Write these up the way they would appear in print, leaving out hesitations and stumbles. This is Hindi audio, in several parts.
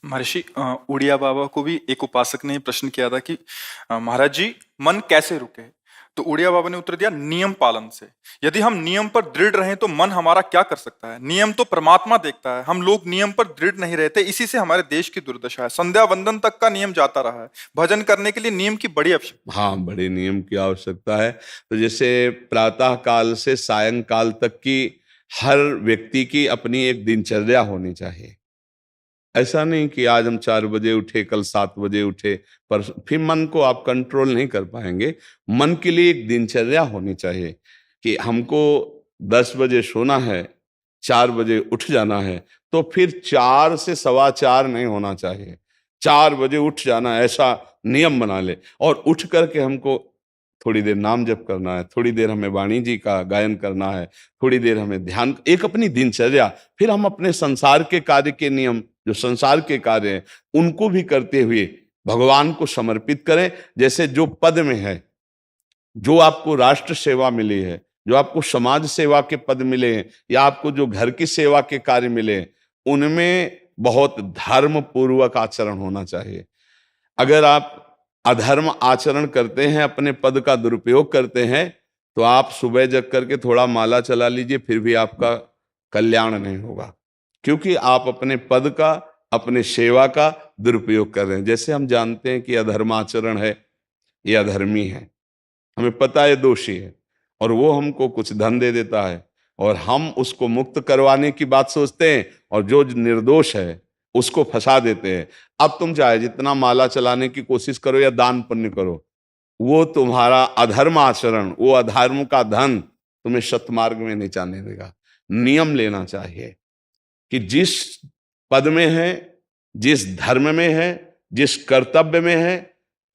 महर्षि उड़िया बाबा को भी एक उपासक ने प्रश्न किया था कि महाराज जी, मन कैसे रुके? तो उड़िया बाबा ने उत्तर दिया, नियम पालन से। यदि हम नियम पर दृढ़ रहें तो मन हमारा क्या कर सकता है? नियम तो परमात्मा देखता है, हम लोग नियम पर दृढ़ नहीं रहते, इसी से हमारे देश की दुर्दशा है। संध्या वंदन तक का नियम जाता रहा है, भजन करने के लिए नियम की बड़ी आवश्यकता। हाँ, बड़े नियम की आवश्यकता है। तो जैसे प्रातः काल से सायंकाल तक की हर व्यक्ति की अपनी एक दिनचर्या होनी चाहिए। ऐसा नहीं कि आज हम 4 बजे उठे, कल 7 बजे उठे, पर फिर मन को आप कंट्रोल नहीं कर पाएंगे। मन के लिए एक दिनचर्या होनी चाहिए कि हमको 10 बजे सोना है, 4 बजे उठ जाना है। तो फिर 4 से 4:15 नहीं होना चाहिए, 4 बजे उठ जाना, ऐसा नियम बना ले। और उठ करके हमको थोड़ी देर नाम जप करना है, थोड़ी देर हमें वाणी जी का गायन करना है, थोड़ी देर हमें ध्यान, एक अपनी दिनचर्या। फिर हम अपने संसार के कार्य के नियम, जो संसार के कार्य हैं, उनको भी करते हुए भगवान को समर्पित करें। जैसे जो पद में है, जो आपको राष्ट्र सेवा मिली है, जो आपको समाज सेवा के पद मिले हैं, या आपको जो घर की सेवा के कार्य मिले हैं, उनमें बहुत धर्म पूर्वक आचरण होना चाहिए। अगर आप अधर्म आचरण करते हैं, अपने पद का दुरुपयोग करते हैं, तो आप सुबह जग करके थोड़ा माला चला लीजिए, फिर भी आपका कल्याण नहीं होगा, क्योंकि आप अपने पद का, अपने सेवा का दुरुपयोग कर रहे हैं। जैसे हम जानते हैं कि अधर्माचरण है, ये अधर्मी है, हमें पता है दोषी है, और वो हमको कुछ धन दे देता है, और हम उसको मुक्त करवाने की बात सोचते हैं, और जो निर्दोष है उसको फंसा देते हैं। अब तुम चाहे जितना माला चलाने की कोशिश करो या दान पुण्य करो, वो तुम्हारा अधर्म आचरण, वो अधर्म का धन तुम्हें सत्मार्ग में नहीं जाने देगा। नियम लेना चाहिए कि जिस पद में है, जिस धर्म में है, जिस कर्तव्य में है,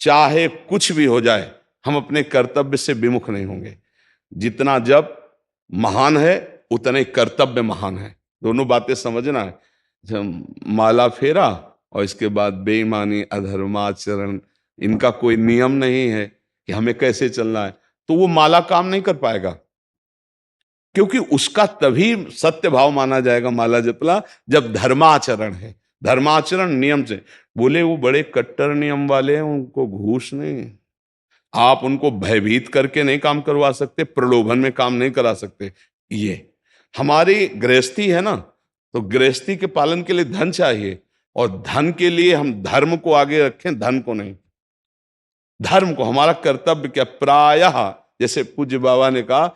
चाहे कुछ भी हो जाए, हम अपने कर्तव्य से विमुख नहीं होंगे। जितना जप महान है, उतने कर्तव्य महान है। दोनों बातें समझना है। माला फेरा और इसके बाद बेईमानी, अधर्माचरण, इनका कोई नियम नहीं है कि हमें कैसे चलना है, तो वो माला काम नहीं कर पाएगा, क्योंकि उसका तभी सत्य भाव माना जाएगा माला जपला जब धर्माचरण है। धर्माचरण नियम से। बोले वो बड़े कट्टर नियम वाले हैं, उनको घूस नहीं, आप उनको भयभीत करके नहीं काम करवा सकते, प्रलोभन में काम नहीं करा सकते। ये हमारी गृहस्थी है ना, तो गृहस्थी के पालन के लिए धन चाहिए, और धन के लिए हम धर्म को आगे रखें, धन को नहीं। धर्म को, हमारा कर्तव्य क्या, प्रायः जैसे पूज्य बाबा ने कहा,